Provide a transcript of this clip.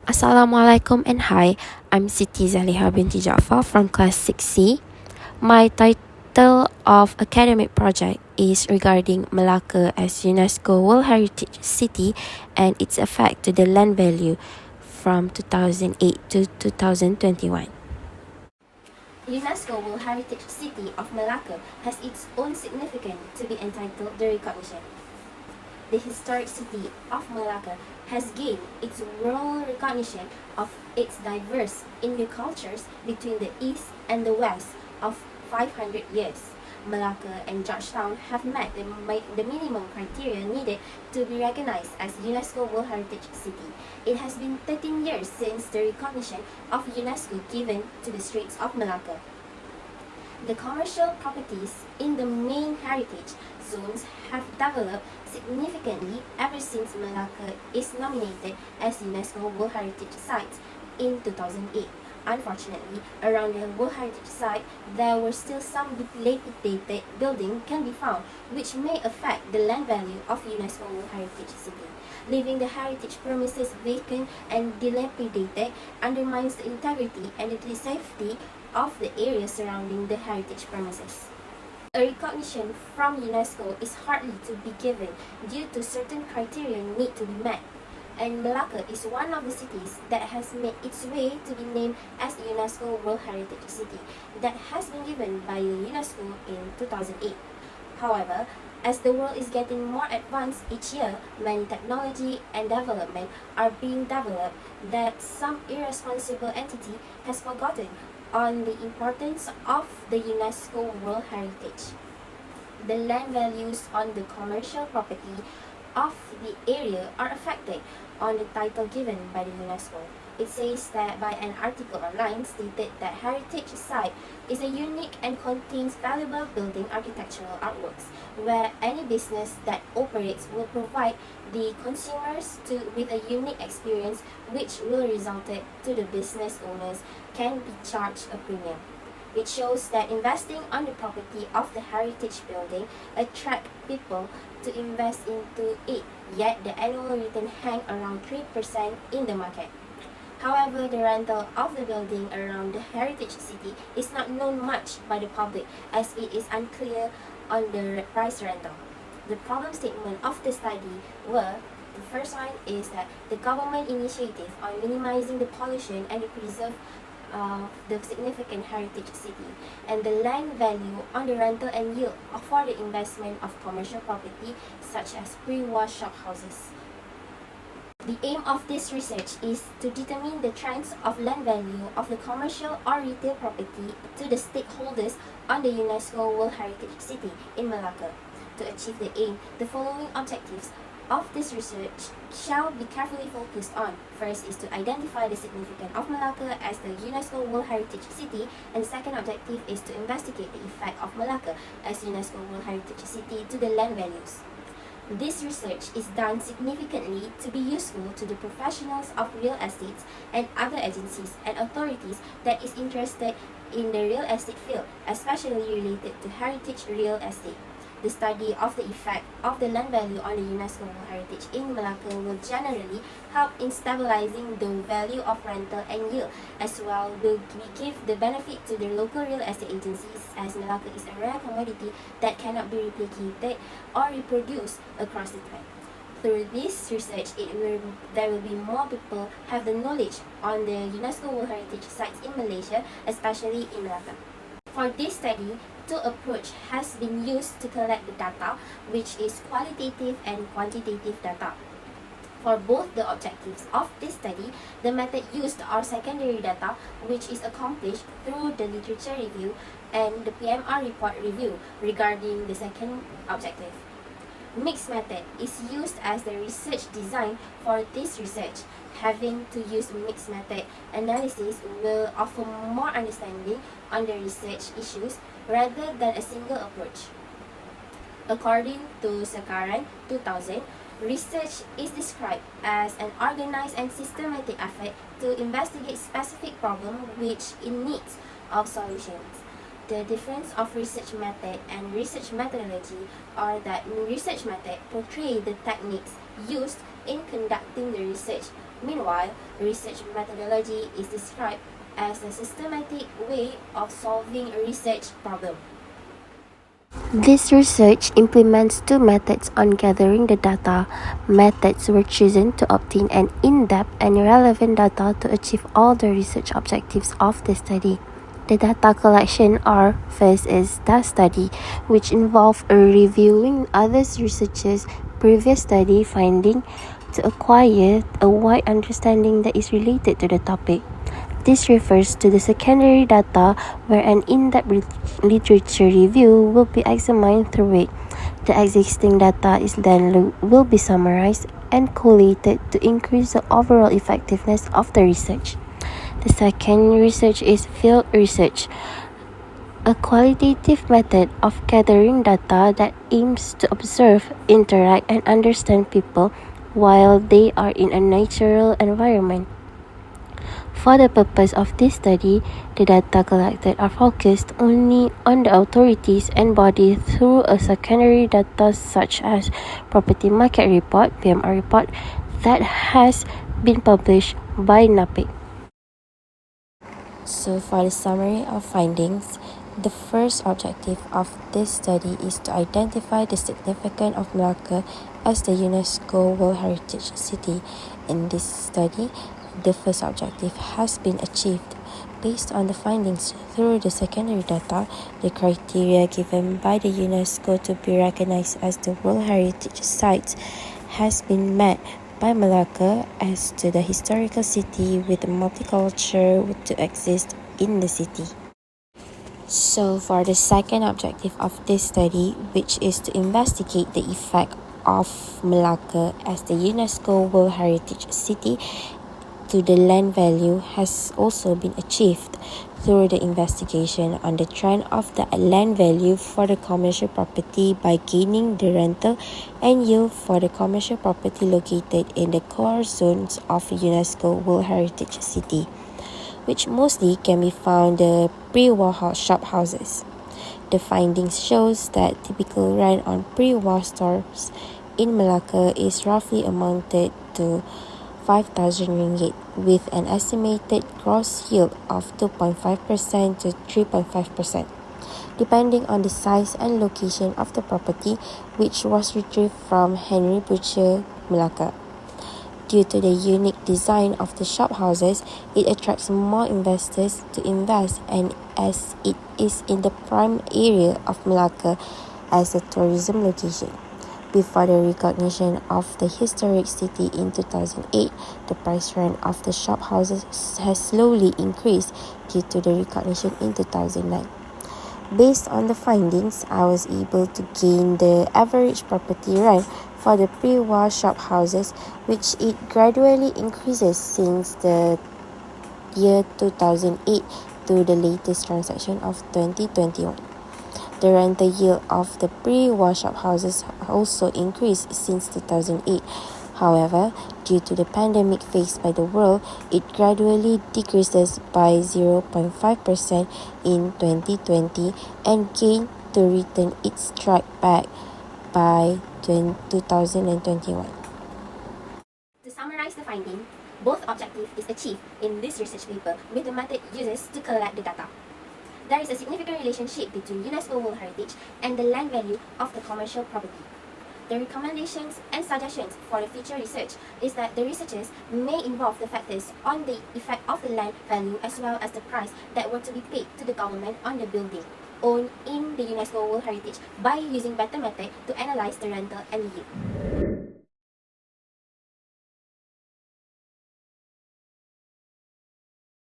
Assalamualaikum and hi, I'm SITI Zhaleha binti Jaffar from class 6C. My title of academic project is regarding Melaka as UNESCO World Heritage City and its effect to the land value from 2008 to 2021. UNESCO World Heritage City of Melaka has its own significance to be entitled the recognition. The historic city of Melaka has gained its world recognition of its diverse Indo cultures between the east and the west of 500 years. Melaka and Georgetown have met the minimum criteria needed to be recognized as UNESCO World Heritage City. It has been 13 years since the recognition of UNESCO given to the Straits of Melaka. The commercial properties in the main heritage zones have developed significantly ever since Melaka is nominated as UNESCO World Heritage Site in 2008. Unfortunately, around the World Heritage Site, there were still some dilapidated buildings can be found, which may affect the land value of UNESCO World Heritage City. Leaving the heritage premises vacant and dilapidated undermines the integrity and the safety of the area surrounding the heritage premises. A recognition from UNESCO is hardly to be given due to certain criteria need to be met, and Melaka is one of the cities that has made its way to be named as UNESCO World Heritage City that has been given by UNESCO in 2008. However, as the world is getting more advanced each year, many technology and development are being developed that some irresponsible entity has forgotten on the importance of the UNESCO World Heritage. The land values on the commercial property of the area are affected on the title given by the UNESCO. It says that by an article online stated that heritage site is a unique and contains valuable building architectural artworks, where any business that operates will provide the consumers with a unique experience which will result to the business owners can be charged a premium. It shows that investing on the property of the heritage building attract people to invest into it, yet the annual return hang around 3% in the market. However, the rental of the building around the heritage city is not known much by the public as it is unclear on the price rental. The problem statement of the study were the first one is that the government initiative on minimizing the pollution and the preserve the significant heritage city, and the land value on the rental and yield for the investment of commercial property such as pre-war shophouses. The aim of this research is to determine the trends of land value of the commercial or retail property to the stakeholders on the UNESCO World Heritage City in Melaka. To achieve the aim, the following objectives of this research shall be carefully focused on. First is to identify the significance of Melaka as the UNESCO World Heritage City, and the second objective is to investigate the effect of Melaka as UNESCO World Heritage City to the land values. This research is done significantly to be useful to the professionals of real estate and other agencies and authorities that is interested in the real estate field, especially related to heritage real estate. The study of the effect of the land value on the UNESCO World Heritage in Melaka will generally help in stabilizing the value of rental and yield, as well will give the benefit to the local real estate agencies, as Melaka is a rare commodity that cannot be replicated or reproduced across the time. Through this research, there will be more people have the knowledge on the UNESCO World Heritage sites in Malaysia, especially in Melaka. For this study, two approaches has been used to collect the data, which is qualitative and quantitative data. For both the objectives of this study, the method used are secondary data, which is accomplished through the literature review and the PMR report review regarding the second objective. Mixed method is used as the research design for this research. Having to use mixed method analysis will offer more understanding on the research issues rather than a single approach. According to Sakaran 2000, research is described as an organized and systematic effort to investigate specific problems which in need of solutions. The difference of research method and research methodology are that research method portray the techniques used in conducting the research, Meanwhile, research methodology is described as a systematic way of solving a research problem. This research implements two methods on gathering the data. Methods were chosen to obtain an in-depth and relevant data to achieve all the research objectives of the study. The data collection or phase is the study, which involves reviewing other researchers' previous study finding to acquire a wide understanding that is related to the topic. This refers to the secondary data, where an in-depth literature review will be examined through it. The existing data is then will be summarized and collated to increase the overall effectiveness of the research. The second research is field research, a qualitative method of gathering data that aims to observe, interact, and understand people while they are in a natural environment. For the purpose of this study, the data collected are focused only on the authorities and bodies through a secondary data such as Property Market Report (PMR) report that has been published by NAPIC. So for the summary of findings, the first objective of this study is to identify the significance of Melaka as the UNESCO World Heritage City. In this study, the first objective has been achieved. Based on the findings through the secondary data, the criteria given by the UNESCO to be recognized as the World Heritage Site has been met by Melaka as to the historical city with multicultural to exist in the city. So for the second objective of this study, which is to investigate the effect of Melaka as the UNESCO World Heritage City to the land value, has also been achieved through the investigation on the trend of the land value for the commercial property by gaining the rental and yield for the commercial property located in the core zones of UNESCO World Heritage City, which mostly can be found the pre-war shop houses. The findings shows that typical rent on pre-war stores in Melaka is roughly amounted to 5,000 ringgit, with an estimated gross yield of 2.5% to 3.5%, depending on the size and location of the property, which was retrieved from Henry Butcher, Melaka. Due to the unique design of the shop houses, it attracts more investors to invest, and as it is in the prime area of Melaka as a tourism location. Before the recognition of the historic city in 2008, the price rent of the shop houses has slowly increased due to the recognition in 2009. Based on the findings, I was able to gain the average property rent for the pre-war shop houses, which it gradually increases since the year 2008 to the latest transaction of 2021. The rental yield of the pre-war shop houses also increased since 2008. However, due to the pandemic faced by the world, it gradually decreases by 0.5% in 2020 and gained to return its track back by 2021. To summarize the finding, both objectives is achieved in this research paper with the method uses to collect the data. There is a significant relationship between UNESCO World Heritage and the land value of the commercial property. The recommendations and suggestions for the future research is that the researchers may involve the factors on the effect of the land value as well as the price that were to be paid to the government on the building owned in the UNESCO World Heritage by using better method to analyze the rental and yield.